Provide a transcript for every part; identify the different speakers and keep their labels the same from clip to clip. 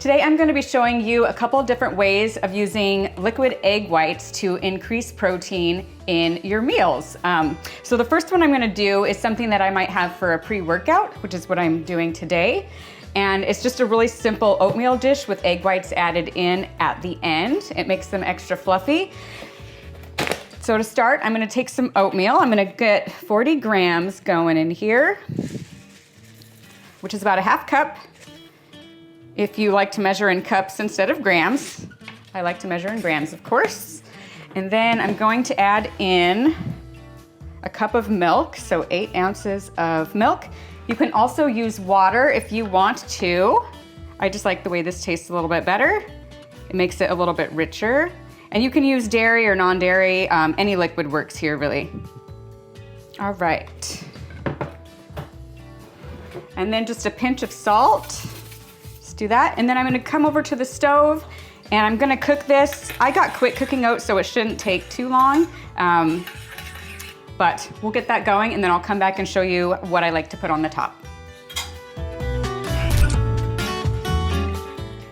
Speaker 1: Today I'm going to be showing you a couple of different ways of using liquid egg whites to increase protein in your meals. So the first one I'm going to do is something that I might have for a pre-workout, which is what I'm doing today. And it's just a really simple oatmeal dish with egg whites added in at the end. It makes them extra fluffy. So to start, I'm going to take some oatmeal. I'm going to get 40 grams going in here, which is about a half cup. If you like to measure in cups instead of grams, I like to measure in grams, of course. And then I'm going to add in a cup of milk, so 8 ounces of milk. You can also use water if you want to. I just like the way this tastes a little bit better. It makes it a little bit richer. And you can use dairy or non-dairy, any liquid works here really. All right. And then just a pinch of salt. Do that, and then I'm going to come over to the stove and I'm going to cook this. I got quick cooking oats, so it shouldn't take too long, but we'll get that going and then I'll come back and show you what I like to put on the top.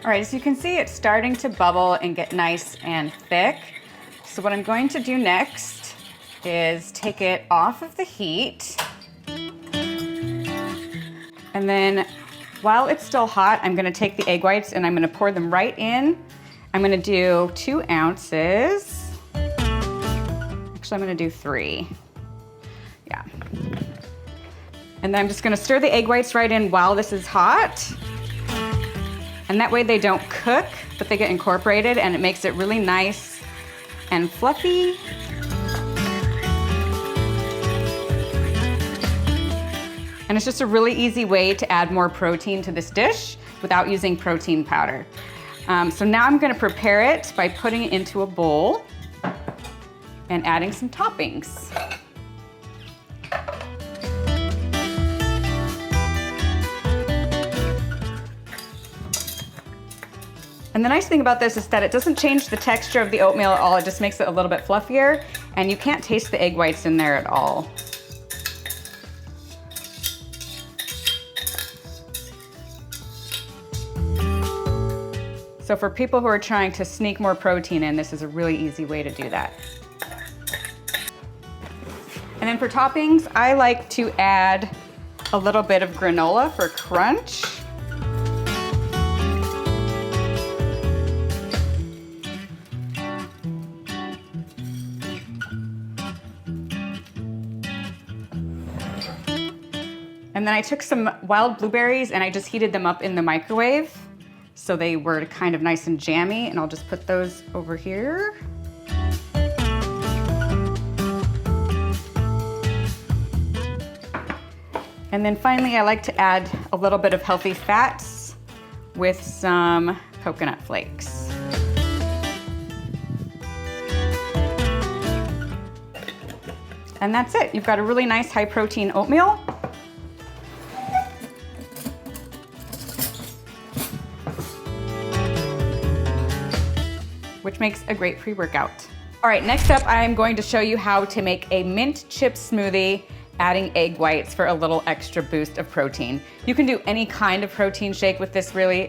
Speaker 1: All right, as you can see, it's starting to bubble and get nice and thick. So what I'm going to do next is take it off of the heat, and then while it's still hot, I'm gonna take the egg whites and I'm gonna pour them right in. I'm gonna do 2 ounces. Actually, I'm gonna do 3. Yeah. And then I'm just gonna stir the egg whites right in while this is hot. And that way they don't cook, but they get incorporated and it makes it really nice and fluffy. And it's just a really easy way to add more protein to this dish without using protein powder. So now I'm gonna prepare it by putting it into a bowl and adding some toppings. And the nice thing about this is that it doesn't change the texture of the oatmeal at all, it just makes it a little bit fluffier, and you can't taste the egg whites in there at all. So for people who are trying to sneak more protein in, this is a really easy way to do that. And then for toppings, I like to add a little bit of granola for crunch. And then I took some wild blueberries and I just heated them up in the microwave. So they were kind of nice and jammy, and I'll just put those over here. And then finally, I like to add a little bit of healthy fats with some coconut flakes. And that's it. You've got a really nice high protein oatmeal. Which makes a great pre-workout. All right, next up, I'm going to show you how to make a mint chip smoothie, adding egg whites for a little extra boost of protein. You can do any kind of protein shake with this really.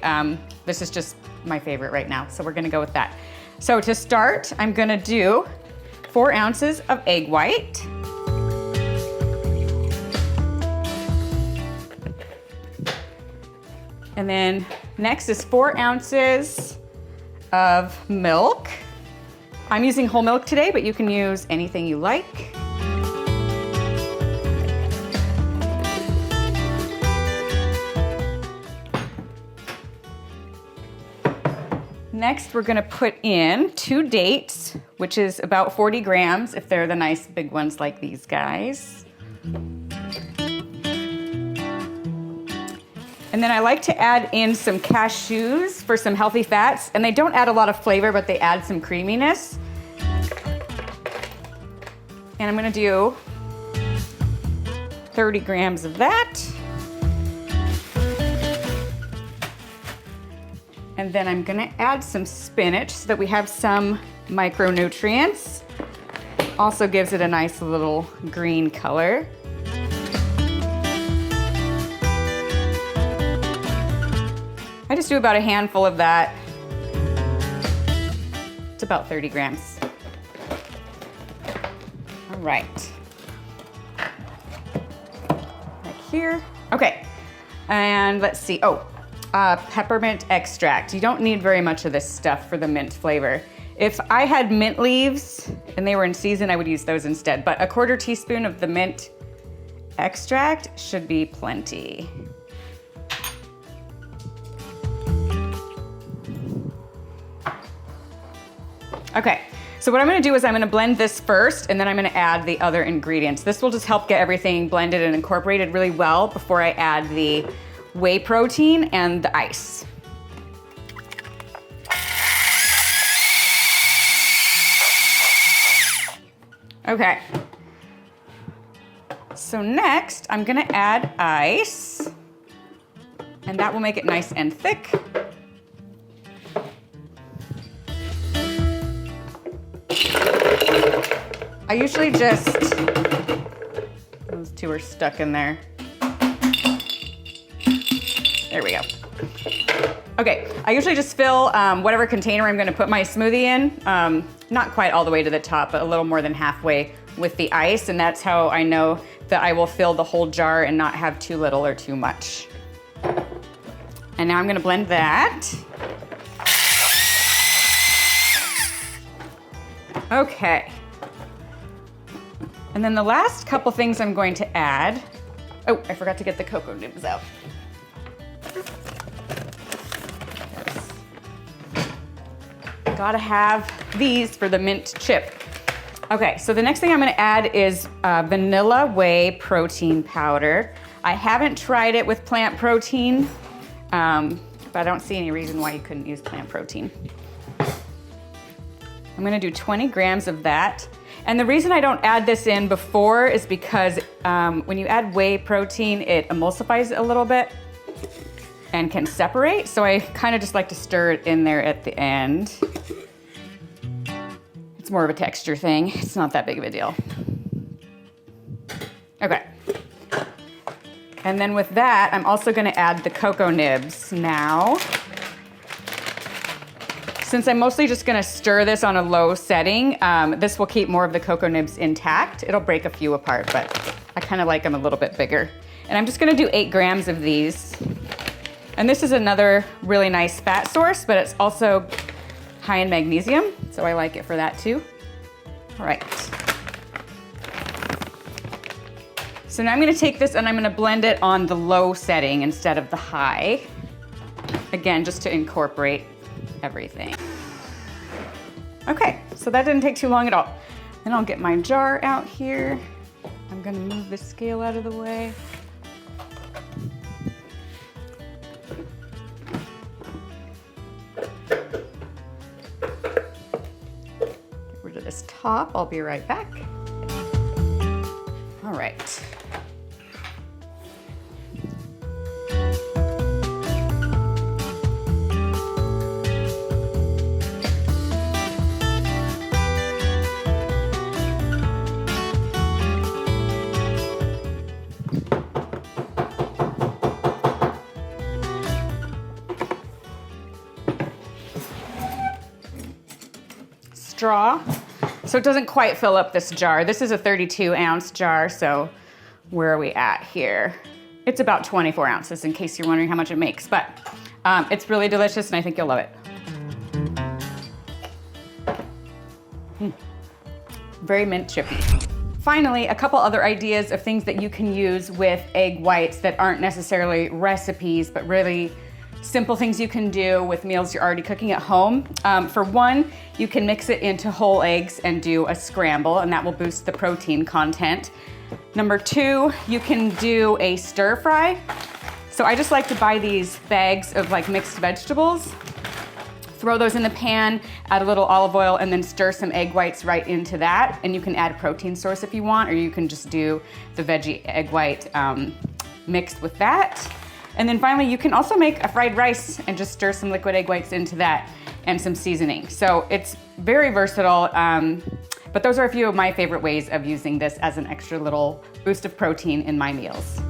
Speaker 1: This is just my favorite right now, so we're gonna go with that. So to start, I'm gonna do 4 ounces of egg white. And then next is 4 ounces of milk. I'm using whole milk today, but you can use anything you like. Next, we're gonna put in 2 dates, which is about 40 grams if they're the nice big ones like these guys. And then I like to add in some cashews for some healthy fats, and they don't add a lot of flavor, but they add some creaminess. And I'm gonna do 30 grams of that. And then I'm gonna add some spinach so that we have some micronutrients. Also gives it a nice little green color. I just do about a handful of that. It's about 30 grams. All right. Like here. Okay. And let's see. Oh, peppermint extract. You don't need very much of this stuff for the mint flavor. If I had mint leaves and they were in season, I would use those instead. But a 1/4 teaspoon of the mint extract should be plenty. Okay, so what I'm gonna do is I'm gonna blend this first and then I'm gonna add the other ingredients. This will just help get everything blended and incorporated really well before I add the whey protein and the ice. Okay, so next I'm gonna add ice and that will make it nice and thick. I usually just, those two are stuck in there. There we go. Okay, I usually just fill whatever container I'm gonna put my smoothie in, not quite all the way to the top, but a little more than halfway with the ice, and that's how I know that I will fill the whole jar and not have too little or too much. And now I'm gonna blend that. Okay. And then the last couple things I'm going to add, oh, I forgot to get the cocoa nibs out. Yes. Gotta have these for the mint chip. Okay, so the next thing I'm gonna add is vanilla whey protein powder. I haven't tried it with plant protein, but I don't see any reason why you couldn't use plant protein. I'm gonna do 20 grams of that. And the reason I don't add this in before is because when you add whey protein, it emulsifies a little bit and can separate. So I kind of just like to stir it in there at the end. It's more of a texture thing. It's not that big of a deal. Okay. And then with that, I'm also gonna add the cocoa nibs now. Since I'm mostly just gonna stir this on a low setting, this will keep more of the cocoa nibs intact. It'll break a few apart, but I kind of like them a little bit bigger. And I'm just gonna do 8 grams of these. And this is another really nice fat source, but it's also high in magnesium, so I like it for that too. All right. So now I'm gonna take this and I'm gonna blend it on the low setting instead of the high. Again, just to incorporate everything. Okay, so that didn't take too long at all. Then I'll get my jar out here. I'm gonna move the scale out of the way. Get rid of this top, I'll be right back. All right. Straw, so it doesn't quite fill up this jar. This is a 32-ounce jar, so where are we at here? It's about 24 ounces in case you're wondering how much it makes, but it's really delicious and I think you'll love it. Very mint chippy. Finally, a couple other ideas of things that you can use with egg whites that aren't necessarily recipes, but really simple things you can do with meals you're already cooking at home. For one, you can mix it into whole eggs and do a scramble, and that will boost the protein content. Number 2, you can do a stir fry. So I just like to buy these bags of like mixed vegetables, throw those in the pan, add a little olive oil, and then stir some egg whites right into that. And you can add a protein source if you want, or you can just do the veggie egg white mixed with that. And then finally, you can also make a fried rice and just stir some liquid egg whites into that and some seasoning. So it's very versatile, but those are a few of my favorite ways of using this as an extra little boost of protein in my meals.